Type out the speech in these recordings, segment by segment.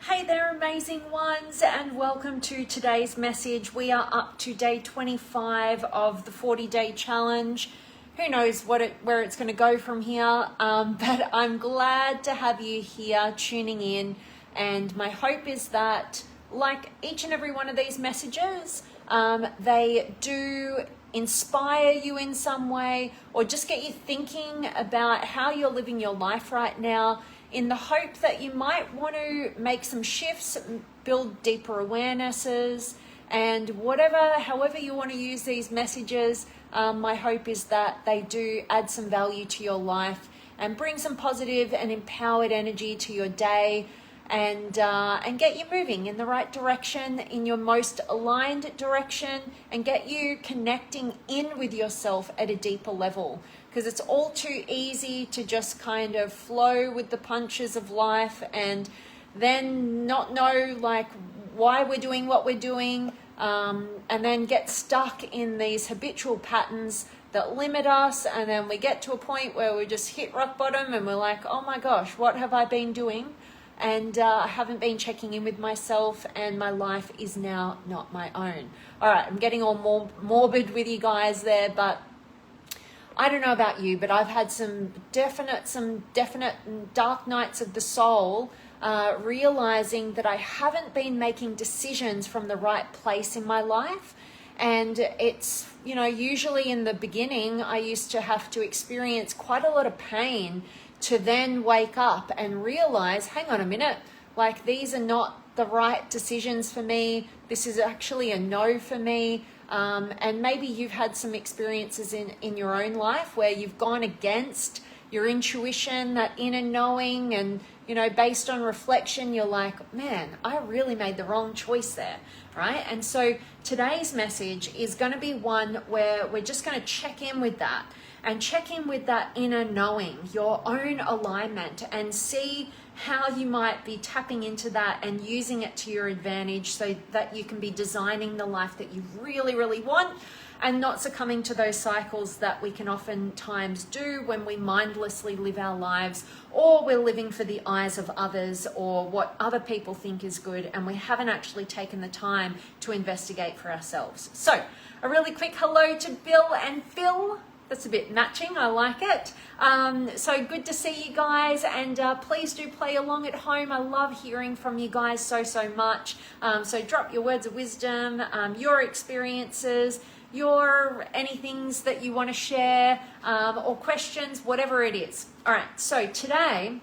Hey there, amazing ones, and welcome to today's message. We are up to day 25 of the 40-day challenge. Who knows where it's going to go from here, but I'm glad to have you here tuning in, and my hope is that, like each and every one of these messages, they do inspire you in some way, or just get you thinking about how you're living your life right now, in the hope that you might want to make some shifts, build deeper awarenesses, and however you want to use these messages, my hope is that they do add some value to your life and bring some positive and empowered energy to your day, and get you moving in the right direction, in your most aligned direction, and get you connecting in with yourself at a deeper level. Because it's all too easy to just kind of flow with the punches of life and then not know like why we're doing what we're doing, and then get stuck in these habitual patterns that limit us, and then we get to a point where we just hit rock bottom and we're like, oh my gosh, what have I been doing? And I haven't been checking in with myself, and my life is now not my own. All right, I'm getting all more morbid with you guys there, but I don't know about you, but I've had some definite dark nights of the soul, realizing that I haven't been making decisions from the right place in my life. And it's, usually in the beginning, I used to have to experience quite a lot of pain to then wake up and realize, hang on a minute, like these are not the right decisions for me. This is actually a no for me. And maybe you've had some experiences in your own life where you've gone against your intuition, that inner knowing, and, based on reflection, you're like, man, I really made the wrong choice there, right? And so today's message is going to be one where we're just going to check in with that. And check in with that inner knowing, your own alignment, and see how you might be tapping into that and using it to your advantage so that you can be designing the life that you really, really want, and not succumbing to those cycles that we can oftentimes do when we mindlessly live our lives, or we're living for the eyes of others or what other people think is good, and we haven't actually taken the time to investigate for ourselves. So a really quick hello to Bill and Phil. That's a bit matching, I like it. So good to see you guys, and please do play along at home. I love hearing from you guys so much. So drop your words of wisdom, your experiences, your anythings that you want to share, or questions, whatever it is. All right, so today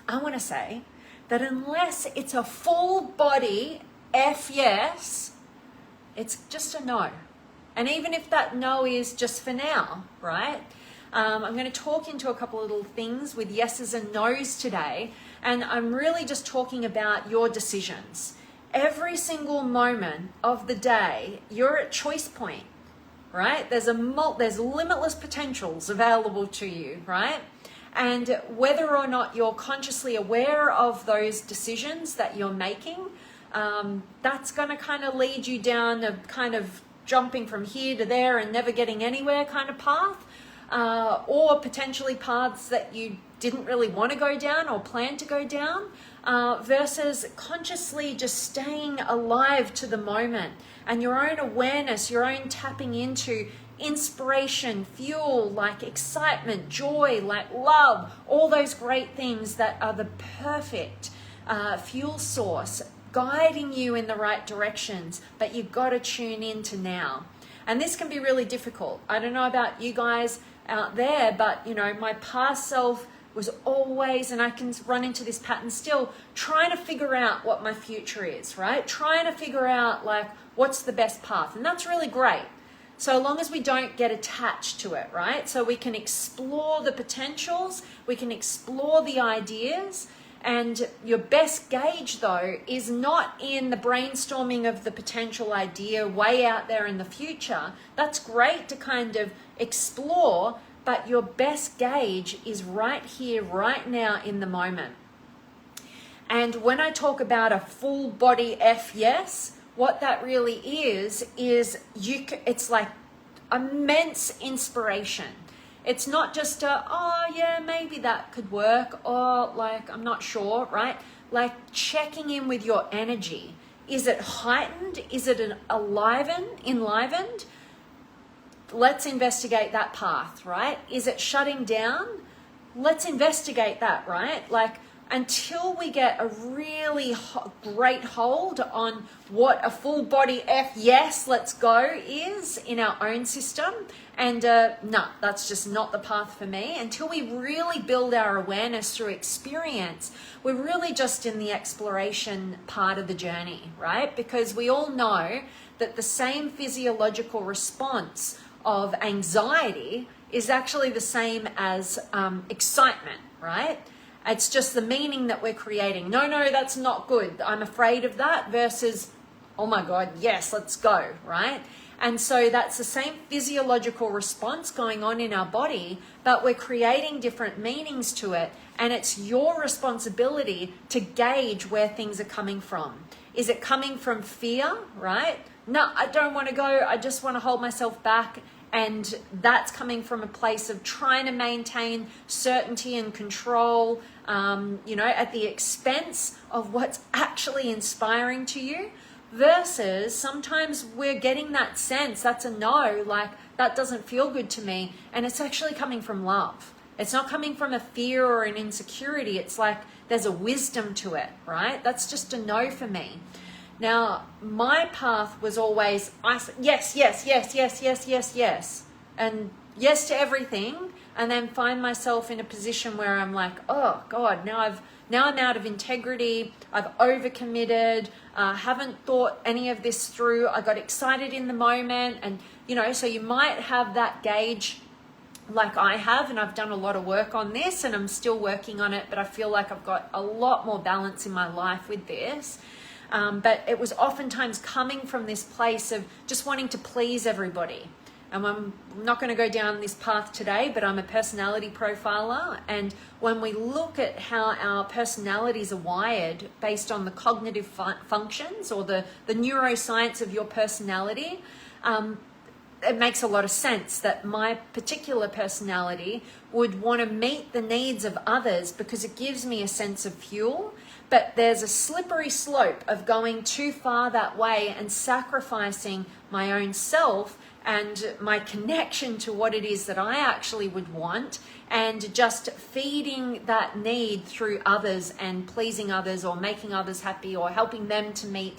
I want to say that unless it's a full body F yes, it's just a no. And even if that no is just for now, right? I'm going to talk into a couple of little things with yeses and nos today. And I'm really just talking about your decisions. Every single moment of the day, you're at choice point, right? There's limitless potentials available to you, right? And whether or not you're consciously aware of those decisions that you're making, that's going to kind of lead you down a kind of jumping from here to there and never getting anywhere kind of path, or potentially paths that you didn't really want to go down or plan to go down, versus consciously just staying alive to the moment and your own awareness, your own tapping into inspiration, fuel, like excitement, joy, like love, all those great things that are the perfect fuel source, guiding you in the right directions, but you've got to tune into now. And this can be really difficult. I don't know about you guys out there, but my past self was always, and I can run into this pattern still, trying to figure out what my future is, right? Trying to figure out like what's the best path. And that's really great, so long as we don't get attached to it, right? So we can explore the potentials, we can explore the ideas. And your best gauge, though, is not in the brainstorming of the potential idea way out there in the future. That's great to kind of explore, but your best gauge is right here, right now in the moment. And when I talk about a full body F yes, what that really is it's like immense inspiration. It's not just oh yeah, maybe that could work, or like, I'm not sure, right? Like checking in with your energy. Is it heightened? Is it enlivened? Let's investigate that path, right? Is it shutting down? Let's investigate that, right? Like, until we get a really great hold on what a full body yes, let's go is in our own system. And no, that's just not the path for me. Until we really build our awareness through experience, we're really just in the exploration part of the journey, right? Because we all know that the same physiological response of anxiety is actually the same as excitement, right? It's just the meaning that we're creating. No, that's not good. I'm afraid of that versus, oh my God, yes, let's go, right? And so that's the same physiological response going on in our body, but we're creating different meanings to it. And it's your responsibility to gauge where things are coming from. Is it coming from fear, right? No, I don't want to go. I just want to hold myself back. And that's coming from a place of trying to maintain certainty and control, at the expense of what's actually inspiring to you. Versus sometimes we're getting that sense, that's a no, like that doesn't feel good to me. And it's actually coming from love. It's not coming from a fear or an insecurity. It's like there's a wisdom to it, right? That's just a no for me. Now, my path was always yes, and yes to everything, and then find myself in a position where I'm like, oh God, now I'm out of integrity. I've overcommitted. Haven't thought any of this through. I got excited in the moment, and so you might have that gauge like I have, and I've done a lot of work on this, and I'm still working on it, but I feel like I've got a lot more balance in my life with this. But it was oftentimes coming from this place of just wanting to please everybody. And I'm not going to go down this path today, but I'm a personality profiler. And when we look at how our personalities are wired based on the cognitive functions or the neuroscience of your personality, it makes a lot of sense that my particular personality would want to meet the needs of others because it gives me a sense of fuel. But there's a slippery slope of going too far that way and sacrificing my own self and my connection to what it is that I actually would want, and just feeding that need through others and pleasing others or making others happy or helping them to meet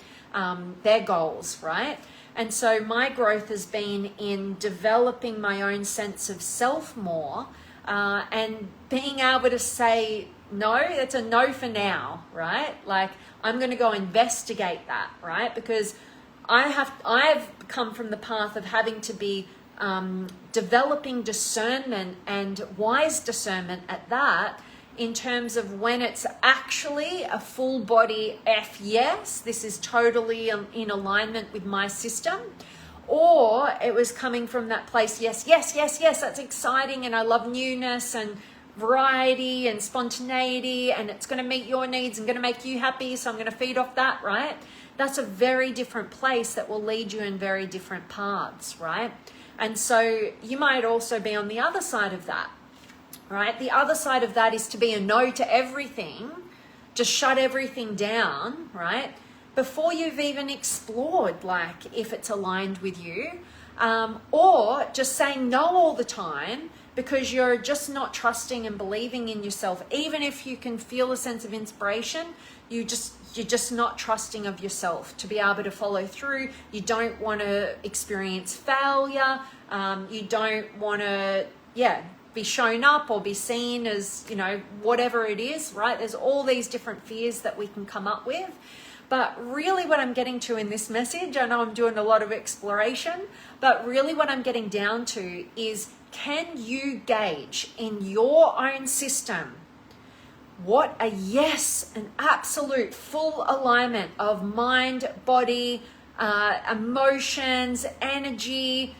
their goals, right? And so my growth has been in developing my own sense of self more and being able to say, no, it's a no for now, right? Like, I'm going to go investigate that, right? Because I've come from the path of having to be developing discernment and wise discernment at that, in terms of when it's actually a full body yes, this is totally in alignment with my system, or it was coming from that place, yes, that's exciting and I love newness and variety and spontaneity, and it's going to meet your needs and going to make you happy, so I'm going to feed off that, right? That's a very different place that will lead you in very different paths, right? And so you might also be on the other side of that, right? The other side of that is to be a no to everything, just shut everything down, right? Before you've even explored, like, if it's aligned with you, or just saying no all the time because you're just not trusting and believing in yourself. Even if you can feel a sense of inspiration, you're just not trusting of yourself to be able to follow through. You don't want to experience failure. You don't want to, be shown up or be seen as, whatever it is, right? There's all these different fears that we can come up with. But really what I'm getting to in this message, I know I'm doing a lot of exploration, but really what I'm getting down to is, can you gauge in your own system what a yes, an absolute full alignment of mind, body, emotions, energy,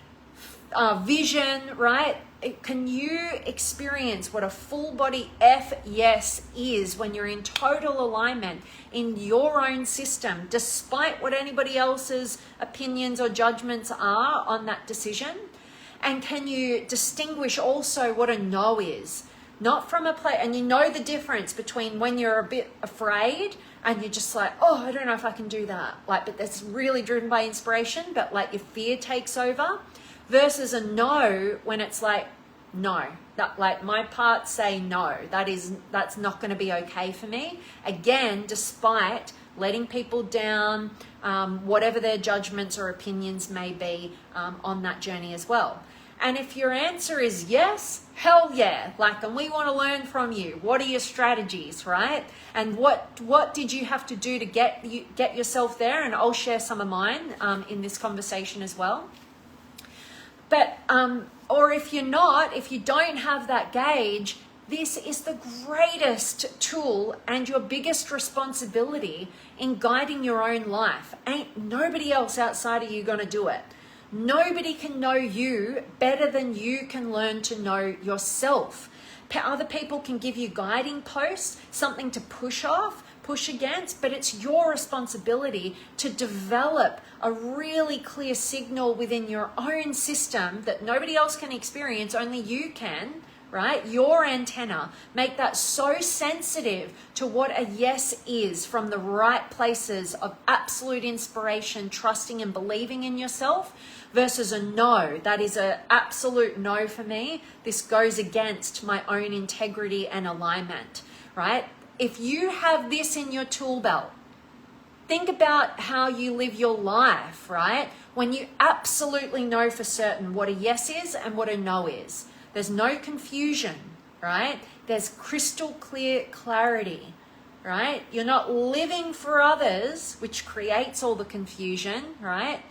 vision, right? Can you experience what a full body yes is when you're in total alignment in your own system, despite what anybody else's opinions or judgments are on that decision? And can you distinguish also what a no is? Not from a place, and you know the difference between when you're a bit afraid and you're just like, oh, I don't know if I can do that. Like, but that's really driven by inspiration, but like your fear takes over, versus a no when it's like, no, that like my parts say no, that's not going to be okay for me. Again, despite letting people down, whatever their judgments or opinions may be on that journey as well. And if your answer is yes, hell yeah, like, and we want to learn from you. What are your strategies, right? And what did you have to do to get yourself there? And I'll share some of mine in this conversation as well. But, or if you're not, if you don't have that gauge, this is the greatest tool and your biggest responsibility in guiding your own life. Ain't nobody else outside of you gonna do it. Nobody can know you better than you can learn to know yourself. Other people can give you guiding posts, something to push against, but it's your responsibility to develop a really clear signal within your own system that nobody else can experience, only you can, right? Your antenna. Make that so sensitive to what a yes is from the right places of absolute inspiration, trusting and believing in yourself, versus a no. That is an absolute no for me. This goes against my own integrity and alignment, right? If you have this in your tool belt, think about how you live your life, right? When you absolutely know for certain what a yes is and what a no is. There's no confusion, right? There's crystal clear clarity, right? You're not living for others, which creates all the confusion, right?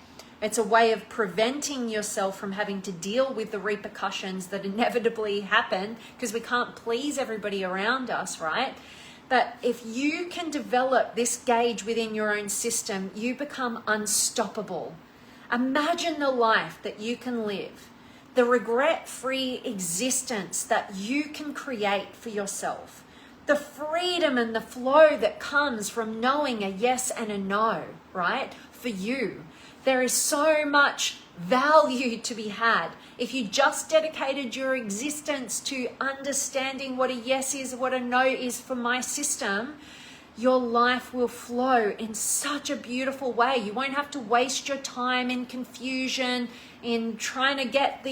It's a way of preventing yourself from having to deal with the repercussions that inevitably happen because we can't please everybody around us, right? But if you can develop this gauge within your own system, you become unstoppable. Imagine the life that you can live, the regret-free existence that you can create for yourself, the freedom and the flow that comes from knowing a yes and a no, right? For you. There is so much value to be had. If you just dedicated your existence to understanding what a yes is, what a no is for my system, your life will flow in such a beautiful way. You won't have to waste your time in confusion, in trying to get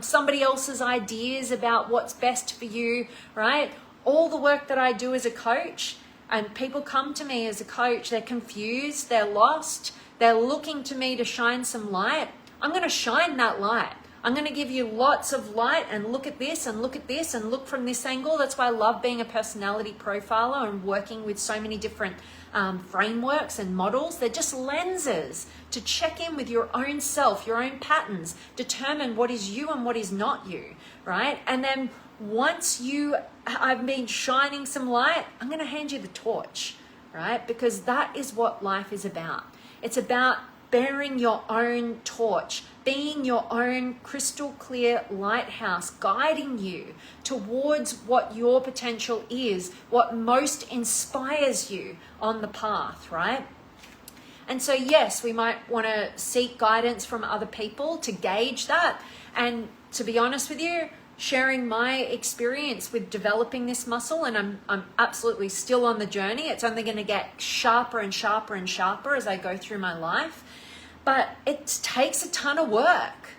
somebody else's ideas about what's best for you, right? All the work that I do as a coach, and people come to me as a coach, they're confused, they're lost, they're looking to me to shine some light. I'm going to shine that light. I'm going to give you lots of light and look at this and look at this and look from this angle. That's why I love being a personality profiler and working with so many different frameworks and models. They're just lenses to check in with your own self, your own patterns, determine what is you and what is not you, right? And then once I've been shining some light, I'm going to hand you the torch, right? Because that is what life is about. It's about bearing your own torch, being your own crystal clear lighthouse, guiding you towards what your potential is, what most inspires you on the path, right? And so, yes, we might want to seek guidance from other people to gauge that. And to be honest with you, sharing my experience with developing this muscle, and I'm absolutely still on the journey. It's only going to get sharper and sharper and sharper as I go through my life. But it takes a ton of work.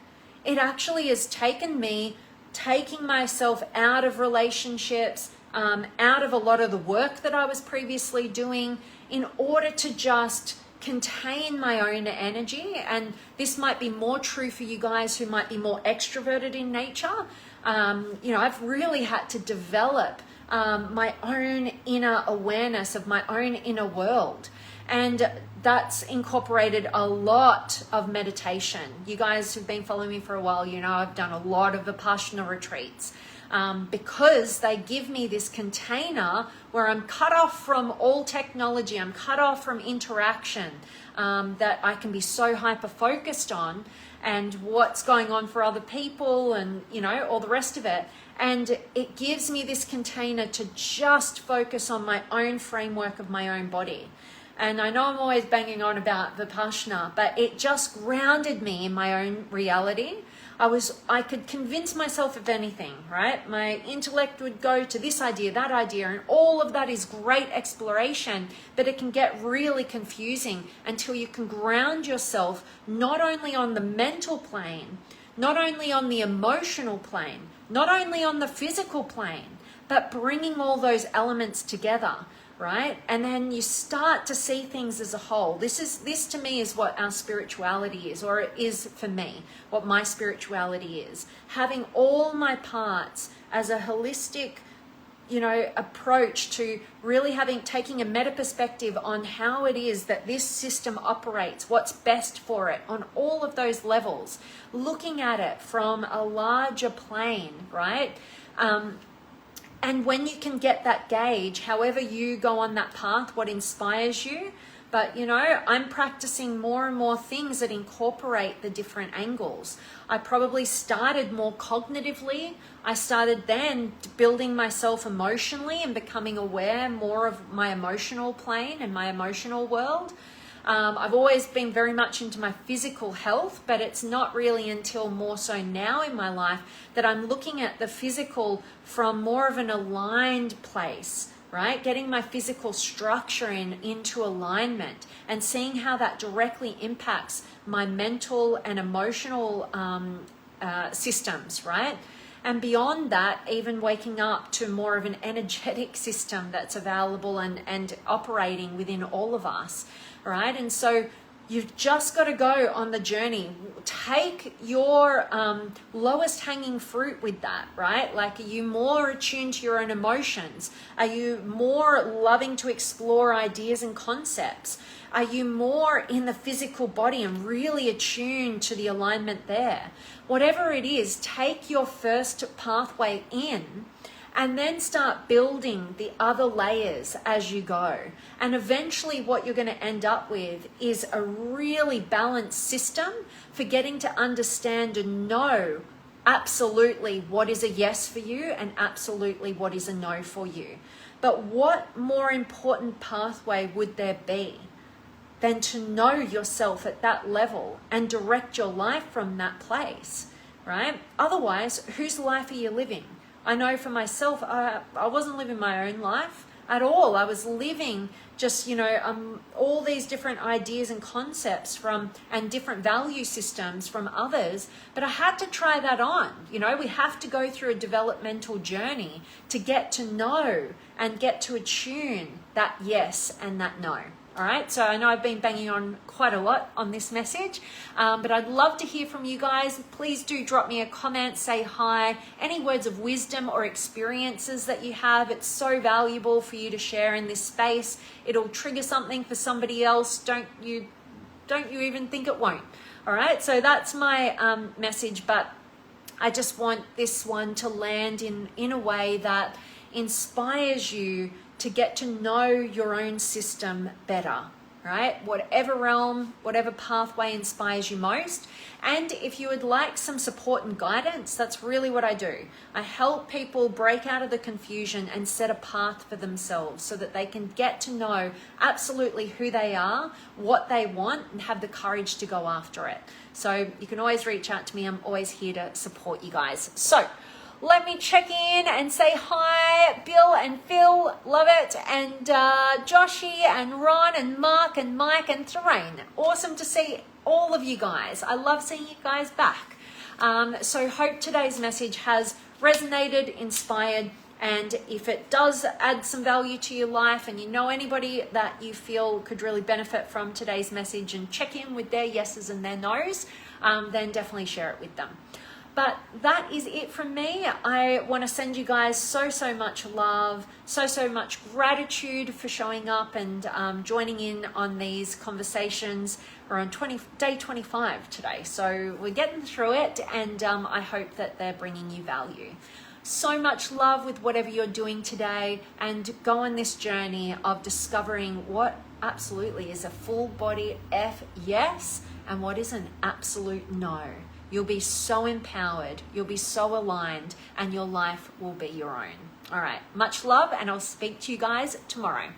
It actually has taken me taking myself out of relationships, out of a lot of the work that I was previously doing in order to just contain my own energy. And this might be more true for you guys who might be more extroverted in nature. I've really had to develop my own inner awareness of my own inner world. And that's incorporated a lot of meditation. You guys who've been following me for a while, you know I've done a lot of Vipassana retreats because they give me this container where I'm cut off from all technology, I'm cut off from interaction that I can be so hyper-focused on and what's going on for other people and, all the rest of it. And it gives me this container to just focus on my own framework of my own body. And I know I'm always banging on about Vipassana, but it just grounded me in my own reality. I could convince myself of anything, right? My intellect would go to this idea, that idea, and all of that is great exploration, but it can get really confusing until you can ground yourself not only on the mental plane, not only on the emotional plane, not only on the physical plane, but bringing all those elements together, right? And then you start to see things as a whole. This to me is what our spirituality is, or it is for me, what my spirituality is. Having all my parts as a holistic, approach to really taking a meta perspective on how it is that this system operates, what's best for it on all of those levels, looking at it from a larger plane, right? And when you can get that gauge, however you go on that path, what inspires you. But, I'm practicing more and more things that incorporate the different angles. I probably started more cognitively. I started then building myself emotionally and becoming aware more of my emotional plane and my emotional world. I've always been very much into my physical health, but it's not really until more so now in my life that I'm looking at the physical from more of an aligned place, right? Getting my physical structure into alignment and seeing how that directly impacts my mental and emotional systems, right? And beyond that, even waking up to more of an energetic system that's available and operating within all of us, right? And so you've just got to go on the journey. Take your lowest hanging fruit with that, right? Like, are you more attuned to your own emotions? Are you more loving to explore ideas and concepts? Are you more in the physical body and really attuned to the alignment there? Whatever it is, take your first pathway in and then start building the other layers as you go. And eventually what you're going to end up with is a really balanced system for getting to understand and know absolutely what is a yes for you and absolutely what is a no for you. But what more important pathway would there be than to know yourself at that level and direct your life from that place, right? Otherwise, whose life are you living? I know for myself, I wasn't living my own life at all. I was living just, all these different ideas and concepts and different value systems from others, but I had to try that on. We have to go through a developmental journey to get to know and get to attune that yes and that no. All right, so I know I've been banging on quite a lot on this message, but I'd love to hear from you guys. Please do drop me a comment, say hi, any words of wisdom or experiences that you have. It's so valuable for you to share in this space. It'll trigger something for somebody else. Don't you even think it won't. All right, so that's my message, but I just want this one to land in a way that inspires you to get to know your own system better, right? Whatever realm, whatever pathway inspires you most. And if you would like some support and guidance, that's really what I do. I help people break out of the confusion and set a path for themselves so that they can get to know absolutely who they are, what they want, and have the courage to go after it. So you can always reach out to me. I'm always here to support you guys. So let me check in and say hi, Bill and Phil, love it, and Joshy and Ron and Mark and Mike and Thoreen. Awesome to see all of you guys. I love seeing you guys back. So hope today's message has resonated, inspired, and if it does add some value to your life and you know anybody that you feel could really benefit from today's message and check in with their yeses and their nos, then definitely share it with them. But that is it from me. I want to send you guys so much love, so much gratitude for showing up and joining in on these conversations. We're on day 25 today, so we're getting through it, and I hope that they're bringing you value. So much love with whatever you're doing today, and go on this journey of discovering what absolutely is a full body F yes and what is an absolute no. You'll be so empowered, you'll be so aligned, and your life will be your own. All right, much love, and I'll speak to you guys tomorrow.